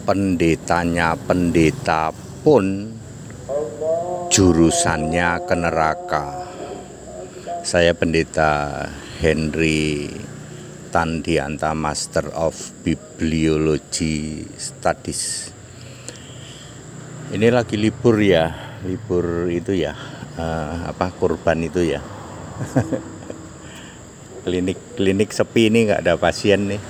pendetanya pendeta pun jurusannya ke neraka. Saya Pendeta Henry Tandianta, Master of Bibliology Studies. Ini lagi libur ya, libur itu ya, kurban itu ya. Klinik sepi ini, nggak ada pasien nih.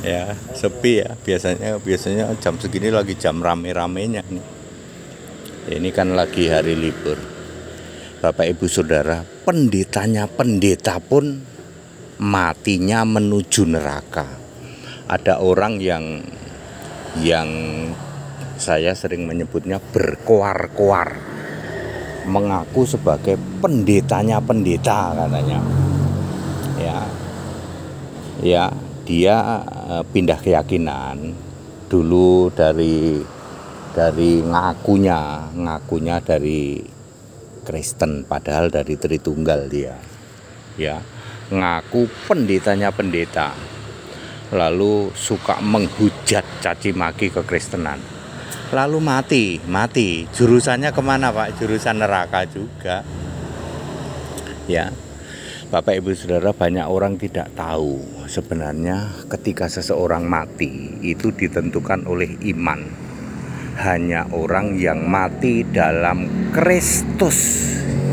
ya sepi ya, biasanya jam segini lagi jam rame-ramenya nih. Ini kan lagi hari libur. Bapak Ibu Saudara, pendetanya pendeta pun matinya menuju neraka. Ada orang yang saya sering menyebutnya berkoar-koar, mengaku sebagai pendetanya pendeta katanya. Ya, dia pindah keyakinan dulu dari ngakunya dari Kristen, padahal dari Tritunggal dia. Ya, ngaku pendetanya pendeta, lalu suka menghujat caci maki kekristenan, lalu mati. Jurusannya kemana Pak? Jurusan neraka juga. Ya, Bapak Ibu Saudara, banyak orang tidak tahu sebenarnya ketika seseorang mati itu ditentukan oleh iman. Hanya orang yang mati dalam Kristus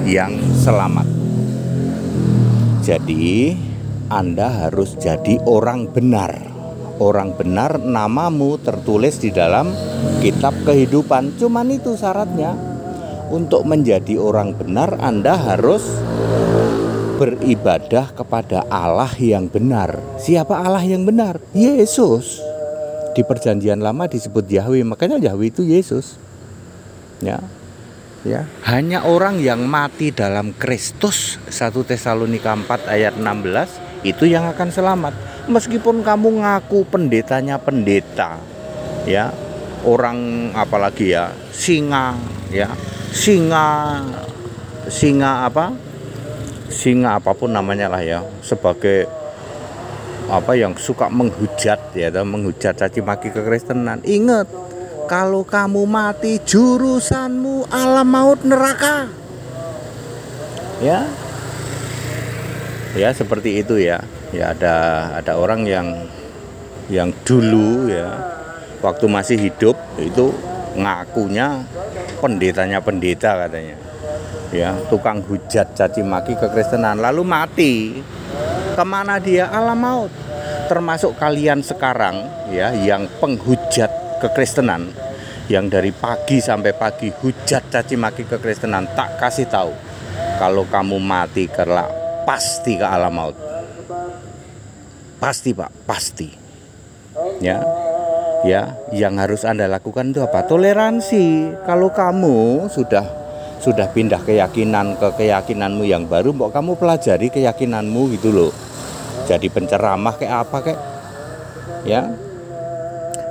yang selamat. Jadi Anda harus jadi orang benar. Orang benar, namamu tertulis di dalam kitab kehidupan. Cuman itu syaratnya. Untuk menjadi orang benar, Anda harus beribadah kepada Allah yang benar. Siapa Allah yang benar? Yesus. Di perjanjian lama disebut Yahweh, makanya Yahweh itu Yesus. Ya. Hanya orang yang mati dalam Kristus, 1 Tesalonika 4 ayat 16, itu yang akan selamat. Meskipun kamu ngaku pendetanya pendeta, ya, orang apalagi ya, singa apapun namanya lah ya, sebagai yang suka menghujat caci maki kekristenan. Ingat, kalau kamu mati jurusanmu alam maut neraka. Ya seperti itu ya. Ya ada orang yang dulu ya, waktu masih hidup itu ngakunya pendetanya pendeta katanya. Ya, tukang hujat caci maki kekristenan, lalu mati. Kemana dia? Alam maut. Termasuk kalian sekarang ya, yang penghujat kekristenan, yang dari pagi sampai pagi hujat caci maki kekristenan, tak kasih tahu kalau kamu mati kelak pasti ke alam maut. Pasti Pak, pasti. Ya, yang harus Anda lakukan itu apa? Toleransi. Kalau kamu sudah pindah keyakinan ke keyakinanmu yang baru, mbok kamu pelajari keyakinanmu gitu loh. Jadi penceramah kayak apa kayak, ya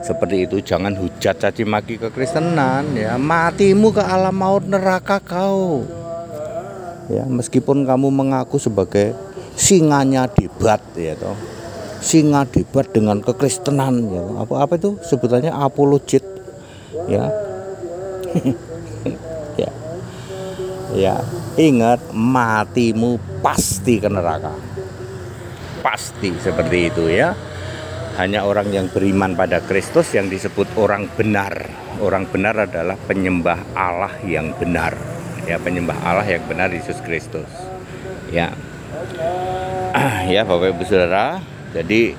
seperti itu. Jangan hujat caci maki kekristenan ya, matimu ke alam maut neraka kau. Ya, meskipun kamu mengaku sebagai singanya debat ya toh, singa debat dengan kekristenan ya, apa itu sebutannya apologet ya. Ya, ingat, matimu pasti ke neraka. Pasti seperti itu ya. Hanya orang yang beriman pada Kristus yang disebut orang benar. Orang benar adalah penyembah Allah yang benar. Ya, penyembah Allah yang benar, Yesus Kristus. Ya. Ya, Bapak Ibu Saudara, jadi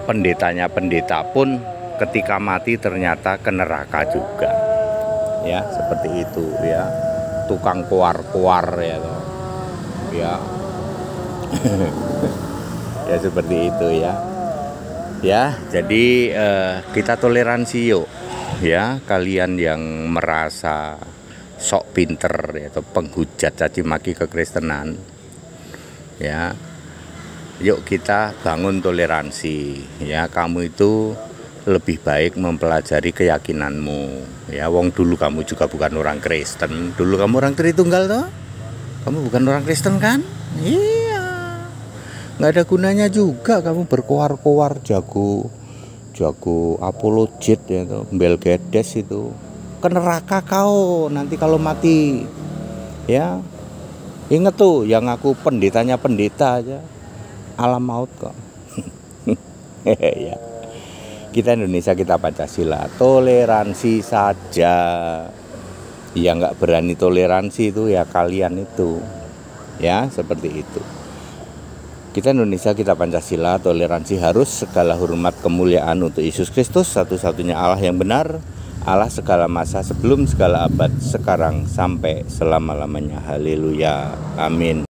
pendetanya pendeta pun ketika mati ternyata ke neraka juga. Ya, seperti itu ya. Tukang kuar-kuar ya toh. Ya. Ya seperti itu ya. Ya, jadi kita toleransi yuk. Ya, kalian yang merasa sok pinter ya, atau penghujat caci maki kekristenan. Ya. Yuk kita bangun toleransi. Ya, kamu itu lebih baik mempelajari keyakinanmu. Ya, wong dulu kamu juga bukan orang Kristen. Dulu kamu orang Tritunggal toh? Kamu bukan orang Kristen kan? Iya. Nggak ada gunanya juga kamu berkoar-koar jago apologet ya itu, bel gedes itu. Ke neraka kau nanti kalau mati. Ya, inget tuh yang aku pendetanya pendeta aja alam maut kok. Ya. Kita Indonesia, kita Pancasila, toleransi saja. Yang nggak berani toleransi itu ya kalian itu. Ya, seperti itu. Kita Indonesia, kita Pancasila, toleransi harus, segala hormat kemuliaan untuk Yesus Kristus, satu-satunya Allah yang benar, Allah segala masa, sebelum segala abad, sekarang sampai selama-lamanya. Haleluya. Amin.